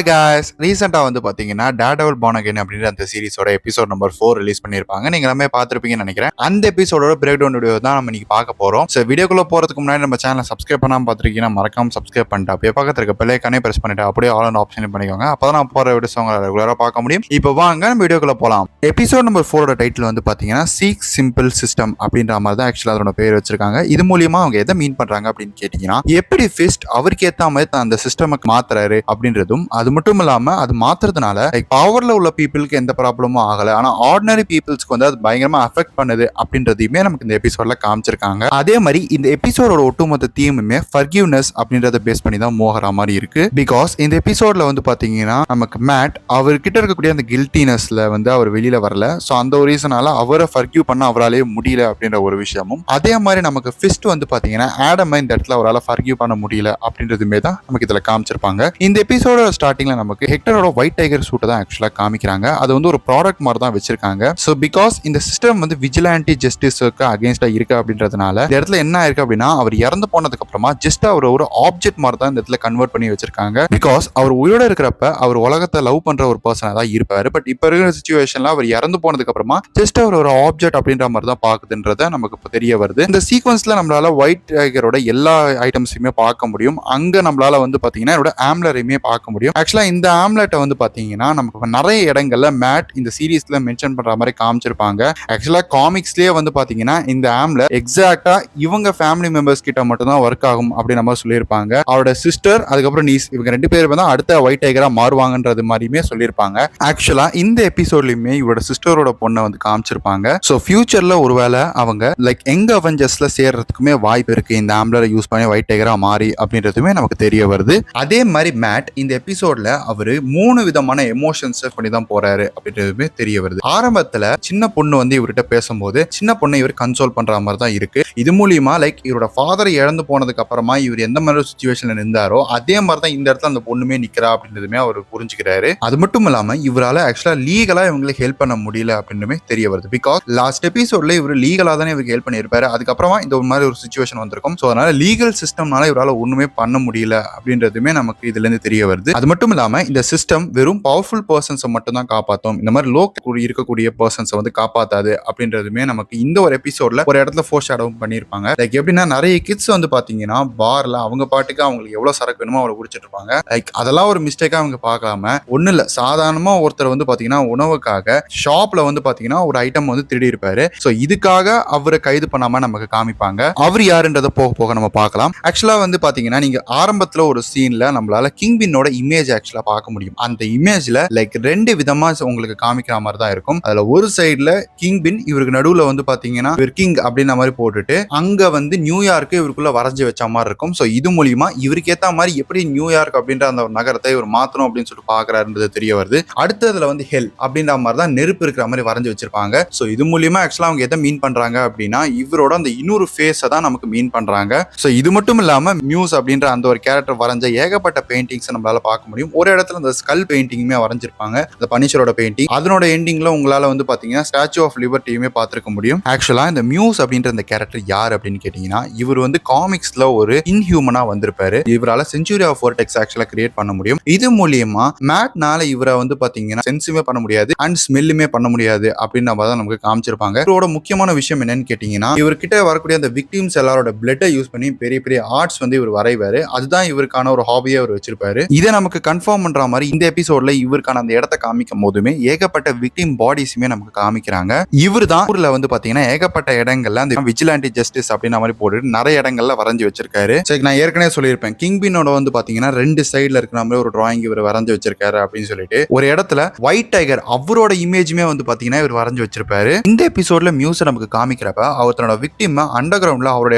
Hi guys, ரீசெண்டாக வந்து பார்த்தீங்கன்னா டேர்டெவில் பார்ன் அகைன் அப்படின்ற அந்த சீரிஸோட எபிசோட் நம்பர் 4 ரிலீஸ் பண்ணியிருப்பாங்க. நீங்கள் எல்லாமே பார்த்துருப்பீங்கன்னு நினைக்கிறேன். அந்த எபிசோடோட பிரேக் டவுன் வீடியோ தான் நம்ம இன்னைக்கு பார்க்க போகிறோம். ஸோ வீடியோக்குள்ளே போகிறதுக்கு முன்னாடி நம்ம சேனலை சப்ஸ்கிரைப் பண்ணாமல் பார்த்துருக்கீங்கன்னா மறக்காம சப்ஸ்கிரைப் பண்ணிட்டு அப்படியே பக்கத்தில் இருக்க பெல்லைக்கானே ப்ரெஸ் பண்ணிட்டு அப்படியே ஆல் அண்ட் ஆப்ஷன் பண்ணிக்கோங்க. அப்போ தான் நான் போகிற வீடியோஸ் உங்களை ரெகுலராக பார்க்க முடியும். இப்போ வாங்க நம்ம வீடியோக்குள்ளே போகலாம். எபிசோட் நம்பர் 4ஓட டைட்டில் வந்து பார்த்தீங்கன்னா சீக் சிம்பிள் சிஸ்டம் அப்படின்ற மாதிரி தான் ஆக்சுவலாக அதோட பேர் வச்சிருக்காங்க. இது மூலியமாக அவங்க எதை மீன் பண்ணுறாங்க அப்படின்னு கேட்டிங்கன்னா, எப்படி ஃபிஸ்ட் அவருக்கு ஏற்ற மாதிரி அந்த சிஸ்டமுக்கு மாத்துறாரு அப்படின்றதும், அது மட்டும் இல்லாம அது மாத்துறதுனால பவர்ல உள்ள பீப்புளுக்கு எந்த ப்ராப்ளமும் ஆகல, ஆனா ஆர்டினரி பீப்புள்ஸ்க்கு வந்து அது பயங்கரமா அஃபெக்ட் பண்ணுது அப்படின்றதையுமே நமக்கு இந்த எபிசோட்ல காமிச்சிருக்காங்க. அதே மாதிரி இந்த எபிசோடோட ஒட்டுமொத்த தீமுமே ஃபர்கிவ்னஸ் அப்படின்றத பேஸ் பண்ணி தான் மோகற மாதிரி இருக்கு. பிகாஸ் இந்த எபிசோட்ல வந்து பாத்தீங்கன்னா நமக்கு மேட் அவர்கிட்ட இருக்கக்கூடிய அந்த கில்ட்டினஸ்ல வந்து அவர் வெளியில வரல. ஸோ அந்த ஒரு ரீசனால அவரை ஃபர்கிவ் பண்ண அவராலே முடியல அப்படின்ற ஒரு விஷயமும், அதே மாதிரி நமக்கு ஃபிஸ்ட் வந்து பாத்தீங்கன்னா ஆடம் இந்த இடத்துல அவரால் ஃபர்கிவ் பண்ண முடியல அப்படின்றதுமே தான் நமக்கு இதுல காமிச்சிருப்பாங்க. இந்த எபிசோட ஸ்டார்டிங்ல நமக்கு ஹெக்டரோட ஒயிட் டைகர் சூட்டை தான் ஆக்சுவலாக காமிக்கிறாங்க. அது வந்து ஒரு ப்ராடக்ட் மாதிரி தான் வச்சிருக்காங்க. ஸோ பிகாஸ் இந்த சிஸ்டம் வந்து விஜிலான்டி ஜஸ்டிஸுக்கு அகேன்ஸ்டா இருக்கு அப்படின்றதுனால இந்த இடத்துல என்ன இருக்கு அப்படின்னா, அவர் இறந்து போனதுக்கு அப்புறமா ஜஸ்ட் அவர் ஒரு ஆப்ஜெக்ட் மாதிரி தான் இந்த இடத்துல கன்வெர்ட் பண்ணி வச்சிருக்காங்க. பிகாஸ் அவர் உயிரோட இருக்கிறப்ப அவர் உலகத்தை லவ் பண்ற ஒரு பர்சனா தான் இருப்பாரு. பட் இப்ப இருக்கிற சிச்சுவேஷன்ல அவர் இறந்து போனதுக்கு அப்புறமா ஜஸ்ட் அவர் ஒரு ஆப்ஜெக்ட் அப்படின்ற மாதிரி தான் பாக்குதுன்றத நமக்கு இப்போ தெரிய வருது. இந்த சீக்வன்ஸ்ல நம்மளால ஒயிட் டைகரோட எல்லா ஐட்டம்ஸையுமே பார்க்க முடியும். அங்க நம்மளால வந்து பாத்தீங்கன்னா என்னோட ஆம்லரையுமே பார்க்க முடியும். ஆக்சுவலா இந்த ஆம்லெட்டை வந்து பாத்தீங்கன்னா நமக்கு நிறைய இடங்கள்ல மேட் இந்த சீரீஸ்ல மென்ஷன் பண்ற மாதிரி காமிச்சிருப்பாங்க. ஆக்சுவலா காமிக்ஸ்லயே வந்து பாத்தீங்கன்னா இந்த ஆம்லெட் எக்ஸாக்டா இவங்க ஃபேமிலி மெம்பர்ஸ் கிட்ட மட்டும் தான் ஒர்க் ஆகும் அப்படின்னு நம்ம சொல்லியிருப்பாங்க. அவரோட சிஸ்டர் அதுக்கப்புறம் நீஸ் இவங்க ரெண்டு பேரும் தான் அடுத்த ஒயிட் டைகரா மாறுவாங்கன்றது மாதிரியுமே சொல்லியிருப்பாங்க. ஆக்சுவலா இந்த எபிசோட்லயுமே இவரோட சிஸ்டரோட பொண்ணை வந்து காமிச்சிருப்பாங்க. ஸோ ஃபியூச்சர்ல ஒருவேளை அவங்க லைக் எங்க அவெஞ்சர்ஸ்ல சேர்றதுக்குமே வாய்ப்பு இருக்கு இந்த ஆம்லரை யூஸ் பண்ணி ஒயிட் டைகரா மாறி அப்படின்றதுமே நமக்கு தெரிய வருது. அதே மாதிரி மேட் இந்த எபிசோட்ல அவரு 3 விதமான எமோஷன்ஸ் பண்ணி தான் போறாரு அப்படின்றதுமே தெரிய வருது. ஆரம்பத்துல சின்ன பொண்ணு வந்து இவர்கிட்ட பேசும்போது சின்ன பொண்ணை இவர் கன்சோல் பண்ற மாதிரி தான் இருக்கு. இது மூலியமா லைக் இவரோட ஃபாதர் இழந்து போனதுக்கு அப்புறமா இவர் எந்த மாதிரி சிச்சுவேஷன்ல நின்றாரோ அதே மாதிரி தான் இந்த இடத்துல அந்த பொண்ணுமே நிக்கிறா அப்படின்றதுமே அவர் புரிஞ்சுக்கிறாரு. அது மட்டும் இல்லாம இவரால ஆக்சுவலா லீகலா இவங்களுக்கு ஹெல்ப் பண்ண முடியல அப்படின்னுமே தெரிய வருது. பிகாஸ் லாஸ்ட் எபிசோட்ல இவர் லீகலா தானே இவருக்கு ஹெல்ப் பண்ணியிருப்பாரு. அதுக்கப்புறமா இந்த மாதிரி ஒரு சிச்சுவேஷன் வந்திருக்கும். ஸோ அதனால லீகல் சிஸ்டம்னால இவரால் ஒண்ணுமே பண்ண முடியல அப்படின்றதுமே நமக்கு இதுல இருந்து தெரிய வருது. அது மட்டும் இல்லாம இந்த சிஸ்டம் வெறும் பவர்ஃபுல் பர்சன்ஸை மட்டும் தான் காப்பாற்றும், இந்த மாதிரி லோ இருக்கக்கூடிய பர்சன்ஸை வந்து காப்பாத்தாது அப்படின்றதுமே நமக்கு இந்த ஒரு எபிசோட்ல ஒரு இடத்துல ஃபோர் ஷேடோவும் பண்ணியிருப்பாங்க. லைக் எப்படின்னா நிறைய கிட்ஸ் வந்து பாத்தீங்கன்னா பார்ல அவங்க பாட்டுக்கு அவங்களுக்கு எவ்வளவு சரக்கு வேணுமோ அவங்களை குடிச்சிட்டு இருப்பாங்க. லைக் அதெல்லாம் ஒரு மிஸ்டேக்கா அவங்க பார்க்காம ஒன்னும் இல்ல, சாதாரணமா ஒருத்தர் வந்து பாத்தீங்கன்னா உணவுக்காக ஷாப்ல வந்து பாத்தீங்கன்னா ஒரு ஐட்டம் வந்து திருடி இருப்பாரு. ஸோ இதுக்காக அவரை கைது பண்ணாம நமக்கு காமிப்பாங்க. அவர் யாருன்றதை போக போக நம்ம பார்க்கலாம். ஆக்சுவலா வந்து பாத்தீங்கன்னா நீங்க ஆரம்பத்துல ஒரு சீன்ல நம்மளால கிங்பின்னோட இமேஜ் ஆக்சுவலா பார்க்க முடியும். அந்த இமேஜ்ல லைக் 2 விதமா உங்களுக்கு காமிக்கிற மாதிரி தான் இருக்கும். அதுல ஒரு சைடுல கிங்பின் இவருக்கு நடுவுல வந்து பாத்தீங்கன்னா இவர் கிங் அப்படின்ற மாதிரி போட்டுட்டு அங்க வந்து நியூயார்க்கு இவருக்குள்ள வரைஞ்சு வச்ச மாதிரி இருக்கும். சோ இது மூலியமா இவருக்கு ஏத்த மாதிரி எப்படி நியூயார்க் அப்படின்ற அந்த நகரத்தை இவர் மாத்தணும் அப்படின்னு சொல்லிட்டு பாக்குறாருன்றது தெரிய வருது. அடுத்ததுல வந்து ஹெல் அப்படின்ற மாதிரி தான் நெருப்பு இருக்கிற மாதிரி வரைஞ்சு வச்சிருப்பாங்க. சோ இது மூலியமா ஆக்சுவலா அவங்க எதை மீன் பண்றாங்க அப்படின்னா இவரோட அந்த இன்னொரு ஃபேஸை தான் நமக்கு மீன் பண்றாங்க. சோ இது மட்டும் இல்லாம மியூஸ் அப்படின்ற அந்த ஒரு கேரக்டர் வரைஞ்ச ஏகப்பட்ட பெயிண்டிங்ஸ் நம்மளால பார்க்க முடியும். ஒரு இடத்துல அந்த ஸ்கல் பெயிண்டிங்குமே வரைஞ்சிருப்பாங்க, அந்த பனிஷரோட பெயிண்டிங். அதனோட எண்டிங்ல உங்களால வந்து பாத்தீங்கன்னா ஸ்டாச்சு ஆஃப் லிபர்ட்டியுமே பார்த்திருக்க முடியும். ஆக்சுவலா இந்த மியூஸ் அப்படின்ற அந்த கேரக்டர் யார் அப்படின்னு கேட்டீங்கன்னா, இவர் வந்து காமிக்ஸ்ல ஒரு இன்ஹியூமனா வந்திருப்பாரு. இவரால செஞ்சுரி ஆஃப் வொர்டெக்ஸ் ஆக்சுவலா கிரியேட் பண்ண முடியும். இது மூலியமா மேட்னால இவரை வந்து பாத்தீங்கன்னா சென்ஸுமே பண்ண முடியாது அண்ட் ஸ்மெல்லுமே பண்ண முடியாது அப்படின்னு தான் நமக்கு காமிச்சிருப்பாங்க. இவரோட முக்கியமான விஷயம் என்னன்னு கேட்டீங்கன்னா, இவர்கிட்ட வரக்கூடிய அந்த விக்டிம்ஸ் எல்லாரோட பிளட்டை யூஸ் பண்ணி பெரிய பெரிய ஆர்ட்ஸ் வந்து இவர் வரைவாரு. அதுதான் இவருக்கான ஒரு ஹாபியா அவர் வச்சிருப்பாரு. இதை நமக்கு கன்ஃபார்ம் பண்ற மாதிரி இந்த எபிசோட்ல இவருக்கான அந்த இடத்தை காமிக்கும் போதுமே ஏகப்பட்ட விக்டிம் பாடிஸுமே நமக்கு காமிக்கிறாங்க. இவர் தான் ஊர்ல வந்து பாத்தீங்கன்னா ஏகப்பட்ட இடங்கள்ல அந்த விஜிலான்டி ஜஸ்டிஸ் அப்படின்ற மாதிரி போட்டு நிறைய இடங்கள்ல வரைஞ்சு வச்சிருக்காரு. சரி, நான் ஏற்கனவே சொல்லியிருப்பேன் கிங்பினோட வந்து பாத்தீங்கன்னா 2 சைடுல இருக்கிற மாதிரி ஒரு டிராயிங் இவர் வரைஞ்சு வச்சிருக்காரு அப்படின்னு சொல்லிட்டு. ஒரு இடத்துல ஒயிட் டைகர் அவரோட இமேஜுமே வந்து பாத்தீங்கன்னா இவர் வரைஞ்சு வச்சிருப்பாரு. இந்த எபிசோட்ல மியூஸ் நமக்கு காமிக்கிறப்ப அவரோட விக்டிம் அண்டர் கிரவுண்ட்ல அவரோட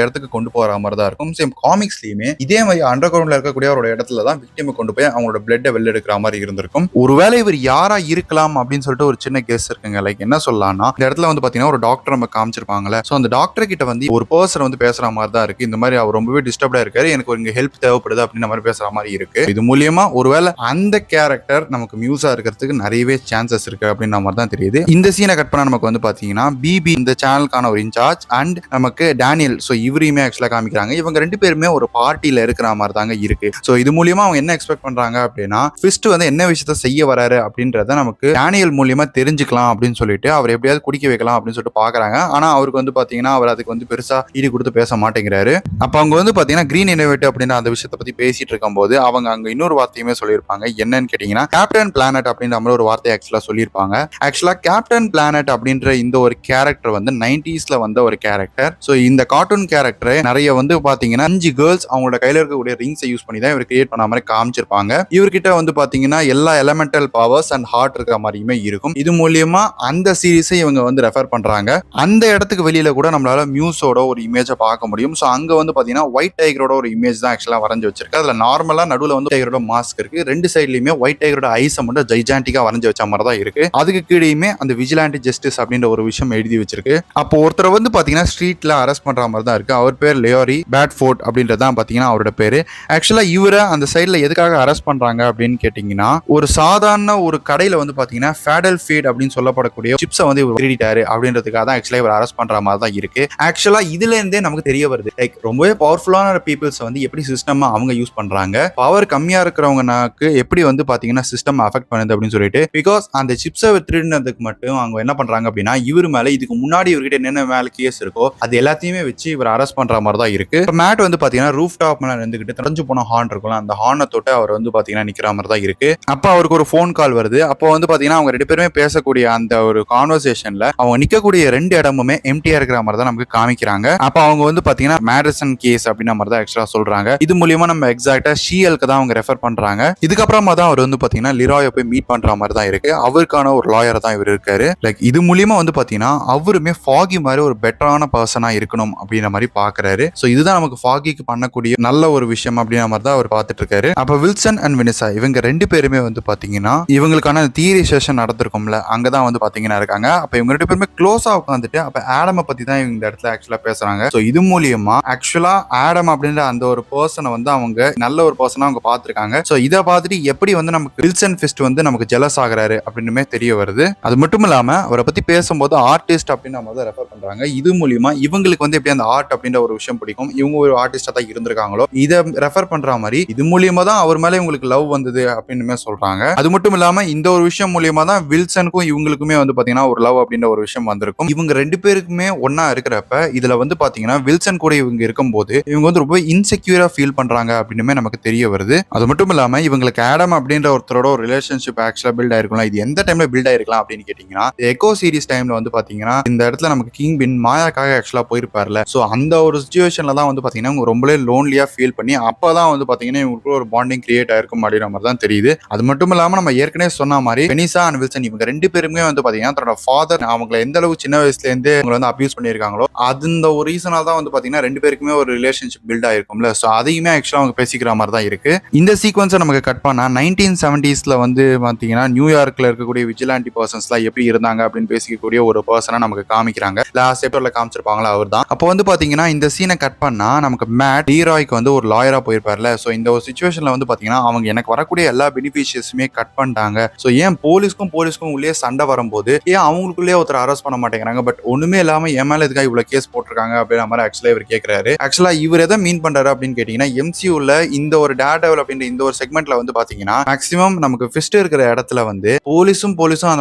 இடத்துக்கு கொண்டு போற மாதிரி தான் இருக்கும். சேம் காமிக்ஸ்லயுமே இதே மாதிரி அண்டர் கிரவுண்ட்ல இருக்கக்கூடிய அவரோட இடத்துல தான் விக்டிம் கொண்டு போய் அவங்களோட பிளட்டை வெளில எடுக்கிற மாதிரி இருந்திருக்கும். ஒருவேளை இவர் யாரா இருக்கலாம் அப்படின்னு சொல்லிட்டு ஒரு சின்ன கெஸ் இருக்குங்க. லைக் என்ன சொல்லலாம்னா, இந்த இடத்துல வந்து பாத்தீங்கன்னா ஒரு டாக்டர் நம்ம காமிச்சிருப்பாங்கல்ல. சோ அந்த டாக்டர் கிட்ட வந்து ஒரு பர்சன் வந்து பேசுற மாதிரி தான் இருக்கு. இந்த மாதிரி அவர் ரொம்பவே டிஸ்டர்ப்டா இருக்காரு, எனக்கு ஒரு ஹெல்ப் தேவைப்படுது அப்படின்ற மாதிரி பேசுற மாதிரி இருக்கு. இது மூலியமா ஒருவேளை அந்த கேரக்டர் நமக்கு மியூஸா இருக்கிறதுக்கு நிறையவே சான்சஸ் இருக்கு அப்படின்ற மாதிரி தான் தெரியுது. இந்த சீனை கட் பண்ணா நமக்கு வந்து பாத்தீங்கன்னா பிபி இந்த சேனலுக்கான ஒரு இன்சார்ஜ் அண்ட் நமக்கு டேனியல், சோ இவரையுமே ஆக்சுவலா காமிக்கிறாங்க. இவங்க 2 பேருமே ஒரு பார்ட்டியில இருக்கிற மாதிரி தாங்க இருக்கு. சோ இது மூலியமா அவங்க என்ன எக்ஸ்பெக்ட் பண்றாங்க அப்படின்னா ஃபிஸ்ட் வந்து என்ன விஷயத்த செய்ய வராரு அப்படின்றத நமக்கு டேனியல் மூலியமா தெரிஞ்சுக்கலாம் அப்படின்னு சொல்லிட்டு அவர் எப்படியாவது குடிக்க வைக்கலாம் அப்படின்னு சொல்லிட்டு பாக்குறாங்க. ஆனா அவருக்கு வந்து பாத்தீங்கன்னா அவர் அதுக்கு வந்து பெருசா ஈடு கொடுத்து பேச மாட்டேங்கிறாரு. அப்ப அவங்க வந்து பாத்தீங்கன்னா கிரீன் இன்னோவேட்டிவ் அப்படின்னு அந்த விஷயத்தை பத்தி பேசிட்டு இருக்கும் போது அவங்க அங்க இன்னொரு வார்த்தையுமே சொல்லியிருப்பாங்க. என்னன்னு கேட்டீங்கன்னா கேப்டன் பிளானட் அப்படின்ற மாதிரி ஒரு வார்த்தையை ஆக்சுவலா சொல்லியிருப்பாங்க. ஆக்சுவலா கேப்டன் பிளானட் அப்படின்ற இந்த ஒரு கேரக்டர் வந்து 90ஸ்ல வந்த ஒரு கேரக்டர். ஸோ இந்த கார்ட்டூன் கேரக்டர் நிறைய வந்து பாத்தீங்கன்னா 5 கேர்ள்ஸ் அவங்களோட கையில இருக்கக்கூடிய ரிங்ஸை யூஸ் பண்ணி தான் இவர் கிரியேட் பண்ண மாதிரி காமிச்சிருப்பாங்க. இவர்கிட்ட வந்து பாத்தீங்கன்னா எல்லா எலமெண்டல் பவர்ஸ் அண்ட் ஹார்ட் இருக்கிற மாதிரியுமே இருக்கும். இது மூலியமா அந்த சீரீஸை இவங்க வந்து ரெஃபர் பண்றாங்க. அந்த இடத்துக்கு வெளியில கூட நம்மளால மியூஸோட ஒரு இமேஜை பார்க்க முடியும். ஸோ அங்க வந்து பாத்தீங்கன்னா ஒயிட் டைகரோட ஒரு இமேஜ் தான் ஆக்சுவலா வரைஞ்சு வச்சிருக்கு. அதுல நார்மலா நடுவில் வந்து டைகரோட மாஸ்க் இருக்கு. ரெண்டு சைட்லயுமே ஒயிட் டைகரோட ஐஸை மட்டும் ஜைஜாண்டிக்கா வரைஞ்சு வச்ச மாதிரி தான் இருக்கு. அதுக்கு கீழேயுமே அந்த விஜிலாண்டி ஜஸ்டிஸ் அப்படின்ற ஒரு விஷயம் எழுதி வச்சிருக்கு. அப்போ ஒருத்தர் வந்து பாத்தீங்கன்னா ஸ்ட்ரீட்ல அரெஸ்ட் பண்ற மாதிரி தான் இருக்கு. அவர் பேர் லியோரி பேட்ஃபோர்ட் அப்படின்றதான் பாத்தீங்கன்னா அவரோட பேரு. ஆக்சுவலா இவரை அந்த சைட்ல எதுக்காக அரெஸ்ட் பண்றாங்க அப்படின்னு கேட்டீங்கன்னா ஒரு சாதாரண ஒரு கடையில வந்து பாத்தீங்கன்னா ஃபேடல் ஃபீட் அப்படின்னு சொல்லப்படக்கூடிய சிப்ஸை வந்து இவர் திருடிட்டாரு அப்படின்றதுக்காக தான் ஆக்சுவலா இவர் அரெஸ்ட் பண்ற மாதிரி தான் இருக்கு. ஆக்சுவலா இதுல இருந்தே நமக்கு தெரிய வருது லைக் ரொம்பவே பவர்ஃபுல்லான பீப்புள்ஸ் வந்து எப்படி சிஸ்டம் அவங்க யூஸ் பண்றாங்க, பவர் கம்மியா இருக்கிறவங்களுக்கு எப்படி வந்து பாத்தீங்கன்னா சிஸ்டம் அஃபெக்ட் பண்ணுது அப்படின்னு சொல்லிட்டு. பிகாஸ் அந்த சிப்ஸை திருடினதுக்கு மட்டும் அவங்க என்ன பண்றாங்க அப்படின்னா இவர் மேல இதுக்கு முன்னாடி இவர்கிட்ட என்னென்ன மேல கேஸ் இருக்கோ அது எல்லாத்தையுமே வச்சு இவர் அரெஸ்ட் பண்ற மாதிரி தான் இருக்கு. மேட் வந்து பாத்தீங்கன்னா ரூஃப் டாப் மேல இருந்துகிட்டு தடைஞ்சு போன ஹார்ன் இருக்கும்ல அந்த ஹார்னை தொட்டு அவர் வந்து பாத்தீங்கன்னா நிக்கிற மாதிரி தான் இருக்கு. அப்ப அவருக்கு ஒரு போன் கால் வருது. அப்போ வந்து பாத்தீங்கன்னா அவங்க ரெண்டு பேருமே பேசக்கூடிய அந்த ஒரு கான்வர்சேஷன்ல அவங்க நிக்கக்கூடிய ரெண்டு இடமுமே எம்டியா இருக்கிற மாதிரி தான் நமக்கு காமிக்கிறாங்க. அப்ப அவங்க வந்து பாத்தீங்கன்னா மேடிசன் கேஸ் அப்படின்ற மாதிரி தான் ஆக்சுவலா சொல்றாங்க. இது மூலியமா நம்ம எக்ஸாக்டா ஷீஎல்க்கு தான் அவங்க ரெஃபர் பண்றாங்க. இதுக்கப்புறமா தான் அவர் வந்து பாத்தீங்கன்னா லிராயை போய் மீட் பண்ற மாதிரி தான் இருக்கு. அவருக்கான ஒரு லாயர் தான் இவர் இருக்காரு. லைக் இது மூலியமா வந்து பாத்தீங்கன்னா அவருமே ஃபாகி மாதிரி ஒரு பெட்டரான பர்சனா இருக்கணும் அப்படின்ற மாதிரி பாக்குறாரு. சோ இதுதான் நமக்கு ஃபாகிக்கு பண்ணக்கூடிய நல்ல ஒரு விஷயம் அப்படின்ற மாதிரி தான் அவர் பார்த்துட்டு இருக்காரு. அப்ப வில்சன் அண்ட் வெனிசா இவங்க ரெண்டு பேருமே வந்து பாத்தீங்கன்னா இவங்களுக்கான தியரி செஷன் நடந்திருக்கும்ல அங்கதான் வந்து பாத்தீங்கன்னா இருக்காங்க. அப்ப இவங்க ரெண்டு பேருமே க்ளோஸா உட்காந்துட்டு அப்ப ஆடமை பத்தி தான் இவங்க இந்த இடத்துல ஆக்சுவலா பேசுறாங்க. சோ இது மூலியமா ஆக்சுவலா ஆடம் அப்படின்ற அந்த ஒரு பர்சனை வந்து அவங்க நல்ல ஒரு பர்சனா அவங்க பாத்துருக்காங்க. சோ இதை பார்த்துட்டு எப்படி வந்து நமக்கு வில்சன் ஃபிஸ்ட் வந்து நமக்கு ஜெலஸ் ஆகுறாரு அப்படின்னு தெரிய வருது. அது மட்டும் இல்லாம அவரை பத்தி பேசும்போது ஆர்டிஸ்ட் அப்படின்னு நம்ம தான் ரெஃபர் பண்றாங்க. இது மூலியமா இவங்களுக்கு வந்து எப்படி அந்த ஆர்ட் அப்படின்ற ஒரு விஷயம் பிடிக்கும், இவங்க ஒரு ஆர்டிஸ்டா தான் இருந்திருக்காங்களோ இதை ரெஃபர் பண்ற மாதிரி இது மூலியமா தான் அவர் மேல இவங்களுக்கு லவ் வந்தது அப்படின்னு சொல்றாங்க. அது மட்டும் இல்லாம இந்த ஒரு விஷயம் மூலியமா தான் வில்சனுக்கும் இவங்களுக்குமே வந்து பாத்தீங்கன்னா ஒரு லவ் அப்படின்ற ஒரு விஷயம் வந்திருக்கும். இவங்க ரெண்டு பேருக்குமே ஒன்னா இருக்கிறப்ப இதுல வந்து பாத்தீங்கன்னா வில்சன் கூட இவங்க இருக்கும்போது இவங்க வந்து ரொம்ப இன்செக்யூரா ஃபீல் பண்றாங்க அப்படின்னு நமக்கு தெரிய வருது. அது மட்டும் இல்லாம இவங்களுக்கு ஆடம் அப்படின்ற ஒருத்தரோட ஒரு ரிலேஷன்ஷிப் ஆக்சுவலா பில்ட் ஆயிருக்கலாம். இது எந்த டைம்ல பில்ட் ஆயிருக்கலாம் அப்படின்னு கேட்டீங்கன்னா எக்கோ சீரிஸ் டைம்ல வந்து பாத்தீங்கன்னா இந்த இடத்துல நமக்கு கிங் பின் மாயாக்காக ஆக்சுவலா போயிருப்பார்ல. சோ அந்த ஒரு சிச்சுவேஷன்ல தான் வந்து பாத்தீங்கன்னா இவங்க ரொம்பவே லோன்லியா ஃபீல் பண்ணி அப்பதான் வந்து பாத்தீங்கன்னா இவங்களுக்கு ஒரு பாண்டிங் கிரியேட் ஆயிருக்கும் அப்படின்ற மாதிரி தான் தெரியுது. அது மட்டும் இல்லாம நம்ம ஏற்கனவே சொன்ன மாதிரி வெனிசா அண்ட் வில்சன் இவங்க ரெண்டு பேருமே வந்து பாத்தீங்கன்னா தன்னோட ஃபாதர் அவங்களை எந்த அளவு சின்ன வயசுல இருந்து அவங்க வந்து அபியூஸ் பண்ணிருக்காங்களோ அந்த ஒரு ரீசனால தான் வந்து பாத்தீங்கன்னா ரெண்டு பேருக்குமே ஒரு ரிலேஷன்ஷிப் பில்ட் ஆயிருக்கும்ல. சோ அதையுமே ஆக்சுவலா அவங்க பேசிக்கிற மாதிரி தான் இருக்கு. இந்த சீக்வன்ஸை நமக்கு கட் பண்ணா 1970ஸ்ல வந்து பாத்தீங்கன்னா நியூயார்க்ல இருக்கக்கூடிய விஜிலாண்டி பர்சன்ஸ்லாம் எப்படி இருந்தாங்க அப்படின்னு பேசிக்கக்கூடிய ஒரு பர்சனா நமக்கு காமிக்கிறாங்க. லாஸ்ட் எபிசோட்ல காமிச்சிருப்பாங்களா அவர் தான். அப்போ வந்து பாத்தீங்கன்னா இந்த சீனை கட் பண்ணா நமக்கு மேட் லீராய்க்கு வந்து ஒரு லாயரா போயிருப்பார்ல. சோ இந்த ஒரு சிச்சுவேஷன்ல வந்து பாத்தீங்கன்னா அவங்க எனக்கு வரக்கூடிய எல்லா பெனிஃபிஷியஸுமே கட் பண்ணிட்டாங்க. சோ ஏன் போலீஸ்க்கும் உள்ளே சண்டை வரும்போது ஏன் அவங்களுக்குள்ளே ஒருத்தர் அரெஸ்ட் பண்ண மாட்டேங்கிறாங்க, பட் ஒண்ணுமே இல்லாம என் மேல இதுக்காக இவ்வளவு கேஸ் போட்டிருக்காங்க அப்படின்ற மாதிரி ஆக்சுவலா இவர் கேட்கிறாரு. ஆக்சுவலா இவர் எதை மீன் பண்றாரு அப்படின்னு கேட்டீங்கன்னா எம்சியூல இந்த ஒரு டேர்டெவில் அப்படின்ற இந்த ஒரு செக்மெண்ட்ல வந்து பாத்தீங்கன்னா மேக்ஸிமம் நமக்கு ஃபிஸ்ட் இருக்கிற இடத்துல வந்து போலீஸும்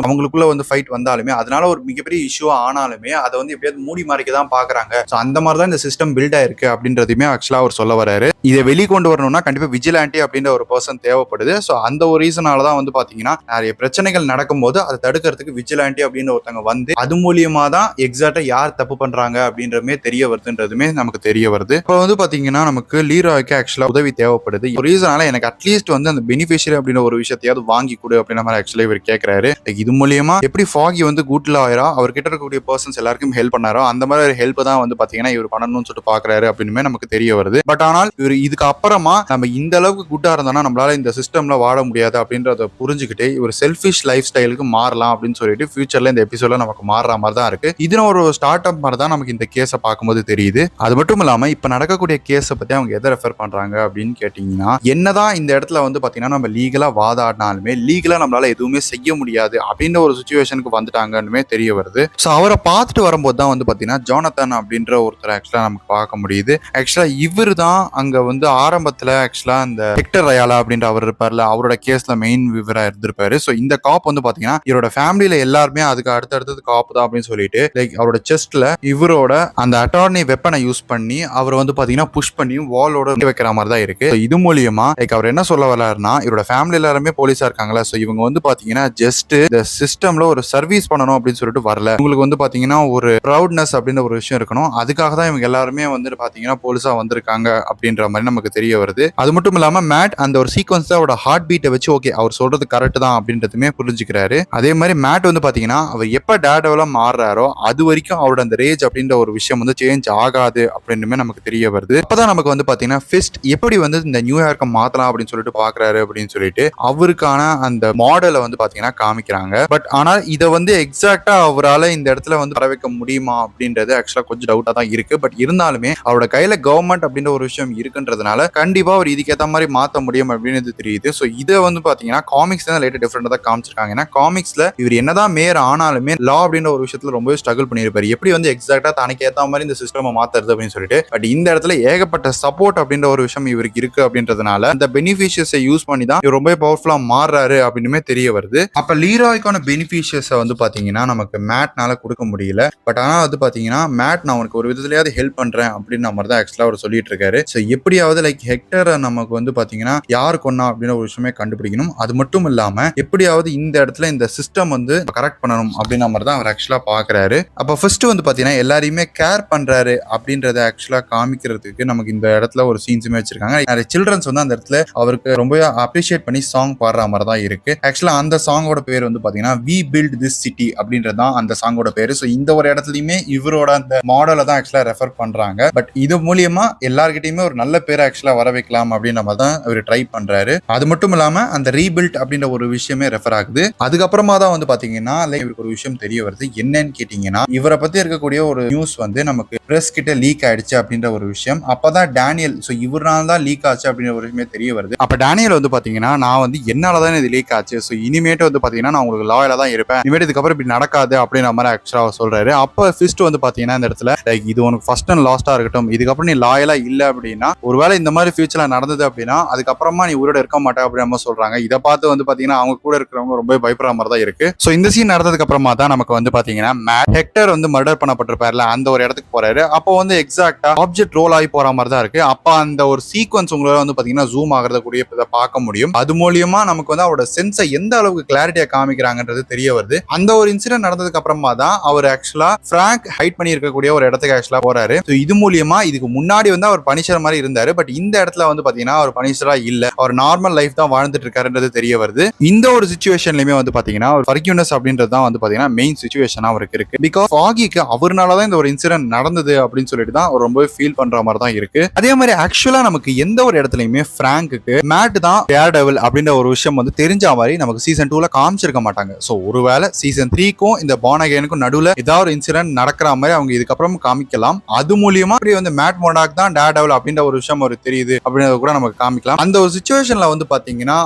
அவங்களுக்குள்ள வந்து ஃபைட் வந்தாலுமே அதனால ஒரு மிகப்பெரிய இஷ்யூ ஆனாலுமே அதை வந்து எப்படியாவது மூடி மறைக்க தான் பாக்குறாங்க. சோ அந்த மாதிரி தான் இந்த சிஸ்டம் பில்ட் ஆயிருக்கு அப்படின்றதுமே ஆக்சுவலா அவர் சொல்ல வராரு. இதை வெளி கொண்டு வரணும்னா கண்டிப்பா விஜிலாண்டி அப்படின்ற ஒரு பர்சன் தேவைப்படுது. சோ அந்த ஒரு ரீசனால தான் வந்து பாத்தீங்கன்னா நிறைய பிரச்சனைகள் நடக்கும்போது அதை தடுக்கிறதுக்கு விஜிலாண்டி அப்படின்னு ஒருத்தவங்க வந்து அது மூலியமா தான் எக்ஸாக்டா யார் தப்பு பண்றாங்க அப்படின்றதுமே தெரிய வருதுன்றதுமே நமக்கு தெரிய வருது. இப்போ வந்து பாத்தீங்கன்னா நமக்கு லீராய்க்கு ஆக்சுவலா உதவி தேவைப்படுது. ஒரு ரீசனால எனக்கு அட்லீஸ்ட் வந்து அந்த பெனிஃபிஷியரி அப்படின்ற ஒரு விஷயத்தையாவது வாங்கி கொடு அப்படின்ற மாதிரி ஆக்சுவலா இவர் கேட்கிறாரு. இது மூலியமா எப்படி ஃபாகி வந்து குட் லாயரா அவர்கிட்ட இருக்கக்கூடிய பர்சன்ஸ் எல்லாருக்கும் ஹெல்ப் பண்ணாரோ அந்த மாதிரி ஒரு ஹெல்ப் தான் வந்து பாத்தீங்கன்னா இவர் பண்ணணும்னு சொல்லிட்டு பாக்குறாரு அப்படின்னு நமக்கு தெரிய வருது. பட் ஆனால் இவர் இதுக்கு அப்புறமா நம்ம இந்த அளவுக்கு குட்டா இருந்தோம்னா நம்மளால இந்த சிஸ்டம்ல வாழ முடியாது அப்படின்றத புரிஞ்சுக்கிட்டு இவர் செல்ஃபிஷ் லைஃப் ஸ்டைலுக்கு மாறலாம் அப்படின்னு சொல்லிட்டு ஃபியூச்சர்ல இந்த எபிசோட்ல நமக்கு மாறுற மாதிரி தான் இருக்கு. இது ஒரு ஸ்டார்ட் அப் மாதிரி தான் நமக்கு இந்த கேஸை பார்க்கும்போது தெரியுது. அது மட்டும் இல்லாம இப்ப நடக்கக்கூடிய கேஸை பத்தி அவங்க எதை ரெஃபர் பண்றாங்க அப்படின்னு கேட்டீங்கன்னா என்னதான் இந்த இடத்துல வந்து பாத்தீங்கன்னா நம்ம லீகலா வாதாடினாலுமே லீகலா நம்மளால எதுவுமே செய்ய முடியாது அப்படின்ற ஒரு சிச்சுவேஷனுக்கு வந்துட்டாங்கன்னு தெரிய வருது. சோ அவரை பார்த்துட்டு வரும்போது தான் வந்து பாத்தீங்கன்னா ஜோனத்தன் அப்படின்ற ஒருத்தர் ஆக்சுவலா நமக்கு பார்க்க முடியுது. ஆக்சுவலா இவர் தான் அங்க வந்து ஆரம்பத்துல ஆக்சுவலா அந்த ஹெக்டர் ரயாலா அப்படின்ற அப்படின்ற அவர் இருப்பார்ல, அவரோட கேஸ்ல மெயின் விவரா இருந்திருப்பாரு. ஸோ இந்த காப் வந்து பாத்தீங்கன்னா இவரோட ஃபேமிலியில எல்லாருமே அதுக்கு அடுத்தடுத்தது காப் தான் அப்படின்னு சொல்லிட்டு லைக் அவரோட செஸ்ட்ல இவரோட அந்த அட்டார்னி வெப்பனை யூஸ் பண்ணி அவர் வந்து பாத்தீங்கன்னா புஷ் பண்ணி வாலோட வைக்கிற மாதிரி தான் இருக்கு. இது மூலியமா லைக் அவர் என்ன சொல்ல வர்றாருன்னா, இவரோட ஃபேமிலி எல்லாருமே போலீஸா இருக்காங்களா, ஸோ இவங்க வந்து பாத்தீங்கன்னா ஜஸ்ட் இந்த சிஸ்டம்ல ஒரு சர்வீஸ் பண்ணணும் அப்படின்னு சொல்லிட்டு வரல. உங்களுக்கு வந்து பாத்தீங்கன்னா ஒரு ப்ரௌட்னஸ் அப்படின்ற ஒரு விஷயம் இருக்கணும், அதுக்காக தான் இவங்க எல்லாருமே வந்து பாத்தீங்கன்னா போலீஸா வந்திருக்காங்க அப்படின்ற மாதிரி நமக்கு தெரிய வருது. அது மட்டும் இல்லாம மேட் அந்த ஒரு சீக்வன்ஸ் அவரோட ஹார்ட் பீட்டை வச்சு ஓகே அவர் சொல்றது கரெக்ட் தான் அப்படின்றதுமே புரிஞ்சுக்கிறாரு. அதே மாதிரி மேட் வந்து பாத்தீங்கன்னா அவர் எப்ப டேர்டெவிலா மாறுறாரோ அது வரைக்கும் அவரோட அந்த ரேஜ் அப்படின்ற ஒரு விஷயம் வந்து சேஞ்ச் ஆகாது அப்படின்னு நமக்கு தெரிய வருது. அப்பதான் நமக்கு வந்து பாத்தீங்கன்னா ஃபிஸ்ட் எப்படி வந்து இந்த நியூயார்க்கை மாத்தலாம் அப்படின்னு சொல்லிட்டு பாக்குறாரு அப்படின்னு சொல்லிட்டு அவருக்கான அந்த மாடலை வந்து பாத்தீங்கன்னா காமிக்கிறாங்க. பட் ஆனா இதை வந்து எக்ஸாக்டா அவரால் இந்த இடத்துல வந்து வர வைக்க முடியுமா அப்படின்றது ஆக்சுவலா கொஞ்சம் டவுட்டா தான் இருக்கு. பட் இருந்தாலுமே அவரோட கையில கவர்மெண்ட் அப்படின்ற ஒரு விஷயம் இருக்குன்றதுனால கண்டிப்பா அவர் இதுக்கேற்ற மாதிரி மாத்த முடியும் அப்படின்னு தெரியுது. ஸோ இதை வந்து பாத்தீங்கன்னா காமிக்ஸ் தான் லைட்டா டிஃபரெண்டா தான் காமிச்சிருக்காங்க. ஏன்னா காமிக்ஸ்ல இவர் என்னதான் மேயர் ஆனாலுமே லா அப்படின்ற ஒரு விஷயத்துல ரொம்பவே ஸ்ட்ரகிள் பண்ணியிருப்பாரு, எப்படி வந்து எக்ஸாக்டா தனக்கு ஏற்ற மாதிரி இந்த சிஸ்டம் மாத்துறது அப்படின்னு சொல்லிட்டு. பட் இந்த இடத்துல ஏகப்பட்ட சப்போர்ட் அப்படின்ற ஒரு விஷயம் இவருக்கு இருக்கு அப்படின்றதுனால அந்த பெனிஃபிஷியஸை யூஸ் பண்ணி தான் இவர் ரொம்ப பவர்ஃபுல்லா மாறுறாரு அப்படின்னு தெரிய வருது. அப்ப லீராய்க்கான பெனிஃபிஷியஸை வந்து பாத்தீங்கன்னா நமக்கு மேட்னால கொடுக்க முடியல. பட் ஆனா வந்து பாத்தீங்கன்னா மேட் நான் உனக்கு ஒரு விதத்திலேயாவது ஹெல்ப் பண்றேன் அப்படின்னு மாதிரி தான் ஆக்சுவலா அவர் சொல்லிட்டு இருக்காரு. ஸோ எப்படியாவது லைக் ஹெக்டரை நமக்கு வந்து பாத்தீங்கன்னா யார் கொன்னா அப்படின்னு ஒரு விஷயமே கண்டுபிடிக்கணும். அது மட்டும் இல்லாம எப்படியாவது இந்த இடத்துல இந்த சிஸ்டம் வந்து கரெக்ட் பண்ணணும் அப்படின்ற மாதிரி தான் அவர் ஆக்சுவலா பாக்குறாரு. அப்ப ஃபர்ஸ்ட் வந்து பாத்தீங்கன்னா எல்லாரையுமே கேர் பண்றாரு அப்படின்றத ஆக்சுவலா காமிக்கிறதுக்கு நமக்கு இந்த இடத்துல ஒரு சீன்ஸுமே வச்சிருக்காங்க. நிறைய சில்ட்ரன்ஸ் வந்து அந்த இடத்துல அவருக்கு ரொம்ப அப்ரிஷியேட் பண்ணி சாங் பாடுற மாதிரி தான் இருக்கு. ஆக்சுவலா அந்த சாங்கோட பேர் வந்து பாத்தீங்கன்னா வி பில்ட் திஸ் சிட்டி அப்படின்றதான் அந்த சாங்கோட பேரு. ஸோ இந்த ஒரு இடத்துலயுமே இவரோட அந்த மாடலை தான் ஆக்சுவலா ரெஃபர் பண்றாங்க. பட் இது மூலியமா எல்லார்கிட்டயுமே ஒரு நல்ல பேரை ஆக்சுவலா வர வைக்கலாம் அப்படின்ற மாதிரி தான் அவர் ட்ரை பண்றாரு. அது மட்டும் இல்லாம அந்த ரீபில்ட் அப்படின்ற ஒரு விஷயமே ரெஃபர் ஆகுது. அதுக்கப்புறமா தான் வந்து பாத்தீங்கன்னா இவருக்கு ஒரு விஷயம் தெரிய வருது. என்னன்னு கேட்டீங்கன்னா இவரை பத்தி இருக்கக்கூடிய ஒரு நியூஸ் வந்து நமக்கு பிரஸ் கிட்ட லீக் ஆயிடுச்சு அப்படின்ற ஒரு விஷயம். அப்பதான் டேனியல் ஸோ இவரால் தான் லீக் ஆச்சு அப்படின்ற ஒரு விஷயமே தெரிய வருது. அப்ப டேனியல் வந்து பாத்தீங்கன்னா நான் வந்து என்னாலதான் இது லீக் ஆச்சு, ஸோ இனிமேட்டு வந்து பாத்தீங்கன்னா நான் உங்களுக்கு லாயலா தான் இருப்பேன், இனிமேட்டு இதுக்கப்புறம் இப்படி நடக்காது அப்படின்ற மாதிரி ஆக்சுவலா சொல்றாரு. அப்ப ஃபிஸ்ட் வந்து பாத்தீங்கன்னா இந்த இடத்துல லைக் இது உனக்கு ஃபர்ஸ்ட் அண்ட் லாஸ்டா இருக்கட்டும், இதுக்கப்புறம் நீ லாயலா இல்ல அப்படின்னா ஒருவேளை இந்த மாதிரி ஃபியூச்சர்ல நடந்தது அப்படின்னா அதுக்கப்புறமா நீ உயிரோட இருக்க மாட்டே அப்படின்னு சொல்றாங்க. இதை பார்த்து வந்து பாத்தீங்கன்னா அவங்க கூட இருக்கிறவங்க ரொம்ப பயப்படுற மாதிரி தான் இருக்கு. ஸோ இந்த சீன் நடந்ததுக்கு அப்புறமா தான் நமக்கு வந்து பாத்தீங்கன்னா மேட் ஹெக்டர் வந்து மர்டர் பண்ணப்பட்டிருப்பாருல அந்த ஒரு இடத்துக்கு போறாரு. அப்போ வந்து எக்ஸாக்டா ஆப்ஜெக்ட் ரோல் ஆகி போற மாதிரி தான் இருக்கு. அப்ப அந்த ஒரு சீக்வன்ஸ் உங்களால வந்து பாத்தீங்கன்னா ஜூம் ஆகிறத கூடிய பார்க்க முடியும். அது மூலியமா நமக்கு வந்து அவரோட சென்ஸை எந்த அளவுக்கு கிளாரிட்டியா காமிக்கிறாங்கன்றது தெரிய வருது. அந்த ஒரு இன்சிடென்ட் நடந்ததுக்கு அப்புறமா தான் அவர் ஆக்சுவலா பிராங்க் ஹைட் பண்ணி இருக்கக்கூடிய ஒரு இடத்துக்கு ஆக்சுவலா போறாரு. இது மூலியமா இதுக்கு முன்னாடி வந்து அவர் பனிஷர் மாதிரி இருந்தாரு. பட் இந்த இடத்துல வந்து பாத்தீங்கன்னா அவர் பனிஷரா இல்ல, அவர் நார்மல் லைஃப் தான் வாழ்ந்துட்டு இருக்காருன்றது தெரிய வருது. இந்த ஒரு சிச்சுவேஷன்லயுமே வந்து பாத்தீங்கன்னா ஃபர்கியூனஸ் அப்படின்றது தான் வந்து பாத்தீங்கன்னா மெயின் சிச்சுவேஷனா அவருக்கு இருக்கு. பிகாஸ் ஃபாகிக்கு அவர்னாலதான் இந்த ஒரு இன்சிடென்ட் நடந்தது அப்படின்னு சொல்லிட்டு தான் அவர் ரொம்ப ஃபீல் பண்ற மாதிரி தான் இருக்கு. அதே மாதிரி ஆக்சுவலா நமக்கு எந்த ஒரு இடத்துலயுமே பிராங்க்கு மேட் தான் டேர்டெவில் அப்படின்ற ஒரு விஷயம் வந்து தெரிஞ்ச மாதிரி நமக்கு சீசன் 2ல காமிச்சிருக்க மாட்டாங்க. சோ ஒருவேளை சீசன் 3க்கும் இந்த பார்ன் அகைனுக்கும் நடுவுல ஏதாவது ஒரு இன்சிடென்ட் நடக்கிற மாதிரி அவங்க இதுக்கப்புறம் காமிக்கலாம். அது மூலியமா வந்து மேட் மோர்டாக் தான் டேர்டெவில் அப்படின்ற ஒரு விஷயம் அவருக்கு தெரியுது அப்படின்றத கூட நமக்கு காமிக்கலாம். அந்த ஒரு சிச்சுவேஷன்ல வந்து பாத்தீங்கன்னா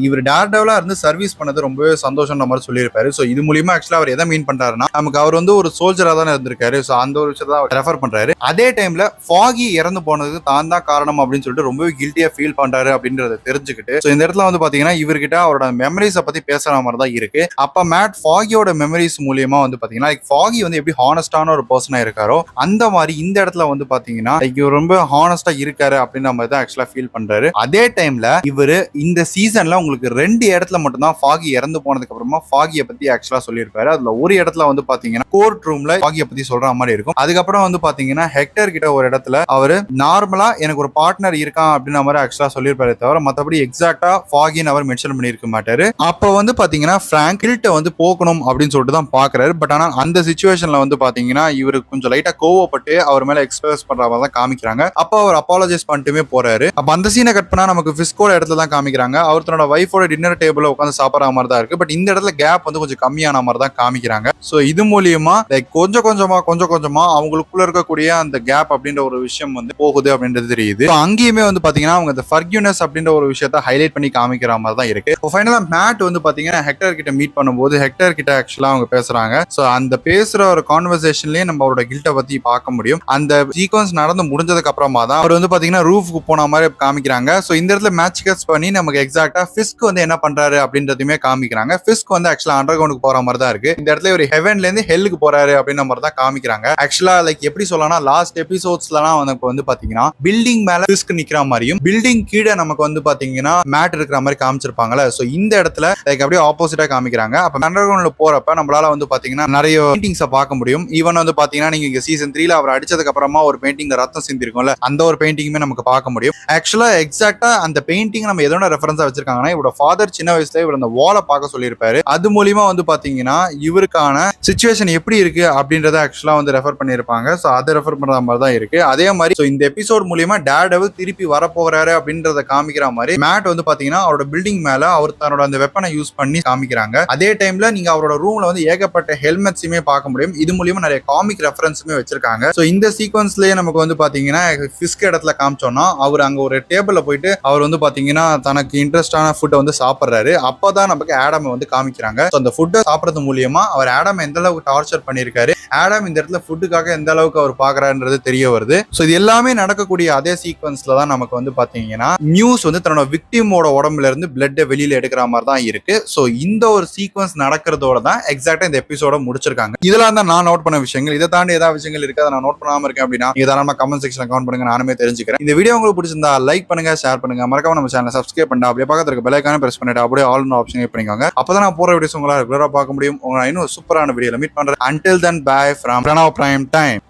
இவர் டேர்டெவிலா இருந்து சர்வீஸ் பண்ணது ரொம்பவே சந்தோஷம் மாதிரி சொல்லியிருப்பாரு. சோ இது மூலியமா ஆக்சுவலா அவர் எதை மீன் பண்றாருன்னா நமக்கு அவர் வந்து ஒரு சோல்ஜரா தான் இருந்திருக்காரு. சோ அந்த ஒரு விஷயத்தை ரெஃபர் பண்றாரு. அதே டைம்ல ஃபாகி இறந்து போனதுக்கு தான் தான் காரணம் அப்படின்னு சொல்லிட்டு ரொம்பவே கில்ட்டியா ஃபீல் பண்றாரு அப்படின்றத தெரிஞ்சுக்கிட்டு சோ இந்த இடத்துல வந்து பாத்தீங்கன்னா இவர்கிட்ட அவரோட மெமரிஸை பத்தி பேசுற மாதிரி தான் இருக்கு. அப்ப மேட் ஃபாகியோட மெமரிஸ் மூலியமா வந்து பாத்தீங்கன்னா ஃபாகி வந்து எப்படி ஹானஸ்டான ஒரு பர்சனா இருக்காரோ அந்த மாதிரி இந்த இடத்துல வந்து பாத்தீங்கன்னா இவர் ரொம்ப ஹானஸ்டா இருக்காரு அப்படின்ற மாதிரி தான் ஆக்சுவலா ஃபீல் பண்றாரு. அதே டைம்ல இவரு இந்த சீசன்ல உங்களுக்கு 2 இடத்துல மட்டும் தான் ஃபாகி இறந்து போனதுக்கு அப்புறமா ஃபாகியை பத்தி ஆக்சுவலா சொல்லியிருப்பாரு. அதுல ஒரு இடத்துல வந்து பாத்தீங்கன்னா கோர்ட் ரூம்ல ஃபாகியை பத்தி சொல்ற மாதிரி இருக்கும். அதுக்கப்புறம் வந்து பாத்தீங்கன்னா ஹெக்டர் கிட்ட ஒரு இடத்துல அவரு நார்மலா எனக்கு ஒரு பார்ட்னர் இருக்கான் அப்படின்ற மாதிரி ஆக்சுவலா சொல்லியிருப்பாரு தவிர மத்தபடி எக்ஸாக்டா ஃபாகின்னு அவர் மென்ஷன் பண்ணியிருக்க மாட்டாரு. அப்ப வந்து பாத்தீங்கன்னா பிராங்க் கில்ட்ட வந்து போக்கணும் அப்படின்னு சொல்லிட்டு தான் பாக்குறாரு. பட் ஆனா அந்த சிச்சுவேஷன்ல வந்து பாத்தீங்கன்னா இவரு கொஞ்சம் லைட்டா கோவப்பட்டு அவர் மேல எக்ஸ்பிரஸ் பண்ற மாதிரி தான் காமிக்கிறாங்க. அப்ப அவர் அப்பாலஜைஸ் பண்ணிட்டுமே போறாரு. அப்ப அந்த சீனை கட் பண்ணா நமக்கு பிஸ்கோட இடத்துல தான் காமிக்கிறாங்க. அவர் தன்னோட வைஃபோட டின்னர் டேபிள்ல உட்காந்து சாப்பிடுற மாதிரி தான் இருக்கு. பட் இந்த இடத்துல கேப் வந்து கொஞ்சம் கம்மியான மாதிரி தான் காமிக்கிறாங்க. சோ இது மூலியமா லைக் கொஞ்சம் கொஞ்சமா அவங்களுக்குள்ள இருக்கக்கூடிய அந்த கேப் அப்படின்ற ஒரு விஷயம் வந்து போகுது அப்படின்றது தெரியுது. அங்கேயுமே வந்து பாத்தீங்கன்னா அவங்க அந்த ஃபர்கியூனஸ் அப்படின்ற ஒரு விஷயத்தை ஹைலைட் பண்ணி காமிக்கிற மாதிரி தான் இருக்கு. ஃபைனலா மேட் வந்து பாத்தீங்கன்னா ஹெக்டர் கிட்ட மீட் பண்ணும்போது ஹெக்டர் கிட்ட ஆக்சுவலா அவங்க பேசுறாங்க. சோ அந்த பேசுற ஒரு கான்வர்சேஷன்லயே நம்ம அவரோட கில்ட்டை பத்தி பார்க்க முடியும். அந்த சீக்வன்ஸ் நடந்து முடிஞ்சதுக்கு அப்புறமா தான் அவர் வந்து பாத்தீங்கன்னா ரூஃப்க்கு போன மாதிரி காமிக்கிறாங்க. சோ இந்த இடத்துல மேட்ச் கட்ஸ் பண்ணி நமக்கு எக்ஸாக்டா ஃபிஸ்க் வந்து என்ன பண்றாரு அப்படின்றதுமே காமிக்கிறாங்க. ஃபிஸ்க் வந்து ஆக்சுவலா அண்டர் கிரவுண்டுக்கு போற மாதிரி தான் இருக்கு. இந்த இடத்துல ஒரு ஹெவன்ல இருந்து ஹெல்லுக்கு போறாரு அப்படின்ற மாதிரி தான் காமிக்கிறாங்க. ஆக்சுவலா லைக் எப்படி சொல்லலாம், லாஸ்ட் எபிசோட்ஸ்லாம் வந்து பாத்தீங்கன்னா பில்டிங் மேல ஃபிஸ்க் நிக்கிற மாதிரியும் பில்டிங் கீழே நமக்கு வந்து பாத்தீங்கன்னா மேட் இருக்கிற மாதிரி காமிச்சிருப்பாங்கல்ல. சோ இந்த இடத்துல லைக் அப்படியே ஆப்போசிட்டா காமிக்கிறாங்க. அப்ப அண்டர் கிரவுண்ட்ல போறப்ப நம்மளால வந்து பாத்தீங்கன்னா நிறைய பெயிண்டிங்ஸை பார்க்க முடியும். ஈவன் வந்து பாத்தீங்கன்னா நீங்க இங்க சீசன் 3ல அவர் அடிச்சதுக்கு அப்புறமா ஒரு பெயிண்டிங் ரத்தம் சிந்தி இருக்கும்ல, அந்த ஒரு பெயிண்டிங்குமே நமக்கு பார்க்க முடியும். ஆக்சுவலா எக்ஸாக்டா அந்த பெயிண்டிங் நம்ம எதோட ரெஃபரன்ஸா வச்சிருக்காங்கன்னா, இவரோட ஃபாதர் சின்ன வயசுல இவர் அந்த வாலை பார்க்க சொல்லியிருப்பாரு. அது மூலியமா வந்து பாத்தீங்கன்னா இவருக்கான சிச்சுவேஷன் எப்படி இருக்கு அப்படின்றத ஆக்சுவலா வந்து ரெஃபர் பண்ணியிருப்பாங்க. ஸோ அதை ரெஃபர் பண்ற மாதிரி தான் இருக்கு. அதே மாதிரி இந்த எபிசோட் மூலியமா டேர்டெவில் திருப்பி வரப்போறாரு அப்படின்றத காமிக்கிற மாதிரி மேட் வந்து பாத்தீங்கன்னா அவரோட பில்டிங் மேல அவர் தன்னோட அந்த வெப்பனை யூஸ் பண்ணி காமிக்கிறாங்க. அதே டைம்ல நீங்க அவரோட ரூம்ல வந்து ஏகப்பட்ட ஹெல்மெட்ஸுமே பார்க்க முடியும். இது மூலியமா நிறைய காமிக் ரெஃபரன்ஸுமே வச்சிருக்காங்க. ஸோ இந்த சீக்வன்ஸ்லயே நமக்கு வந்து பாத்தீங்கன்னா ஃபிஸ்க் இடத்துல காமிச்சோம்னா அவர் அங்க ஒரு டேபிள்ல போயிட்டு அவர் வந்து பாத்தீங்கன்னா தனக்கு இன்ட்ரெஸ்டான ஃபுட்டை வந்து சாப்பிடுறாரு. அப்பதான் நமக்கு ஆடம் வந்து காமிக்கிறாங்க. அந்த ஃபுட்டை சாப்பிடுறது மூலியமா அவர் ஆடம் எந்த அளவுக்கு டார்ச்சர் பண்ணிருக்காரு, ஆடம் இந்த இடத்துல ஃபுட்டுக்காக எந்த அளவுக்கு அவர் பாக்குறாருன்றது தெரிய வருது. சோ இது எல்லாமே நடக்கக்கூடிய அதே சீக்வன்ஸ்ல தான் நமக்கு வந்து பாத்தீங்கன்னா நியூஸ் வந்து தன்னோட விக்டிமோட உடம்புல இருந்து பிளட் வெளியில எடுக்கிற மாதிரி தான் இருக்கு. சோ இந்த ஒரு சீக்வன்ஸ் நடக்கிறதோட தான் எக்ஸாக்டா இந்த எபிசோட முடிச்சிருக்காங்க. இதெல்லாம் தான் நான் நோட் பண்ண விஷயங்கள். இதை தாண்டி ஏதாவது விஷயங்கள் இருக்கு அதை நான் நோட் பண்ணாம இருக்கேன் அப்படின்னா இதெல்லாம் கமெண்ட் செக்ஷன்ல கமெண்ட் பண்ணுங்க, நானுமே தெரிஞ்சுக்கிறேன். இந்த வீடியோ உங்களுக்கு பிடிச்சிருந்தா லைக் பண்ணுங்க, ஷேர் பண்ணுங்க, மறக்காம நம்ம சேனலை சப்ஸ்கிரைப் பண்ணா அப்படியே பக்கத்துல இருக்க பெல் ஐகானை பிரஸ் பண்ணிட்டு அப்படியே ஆல் ஆப்ஷன் பண்ணிக்கோங்க. அப்பதான் நான் போற வீடியோஸ் உங்களால ரெகுலரா பார்க்க முடியும். உங்களை இன்னும் சூப்பரான வீடியோல மீட் பண்றேன். Until then, bye from Pranav Prime Time.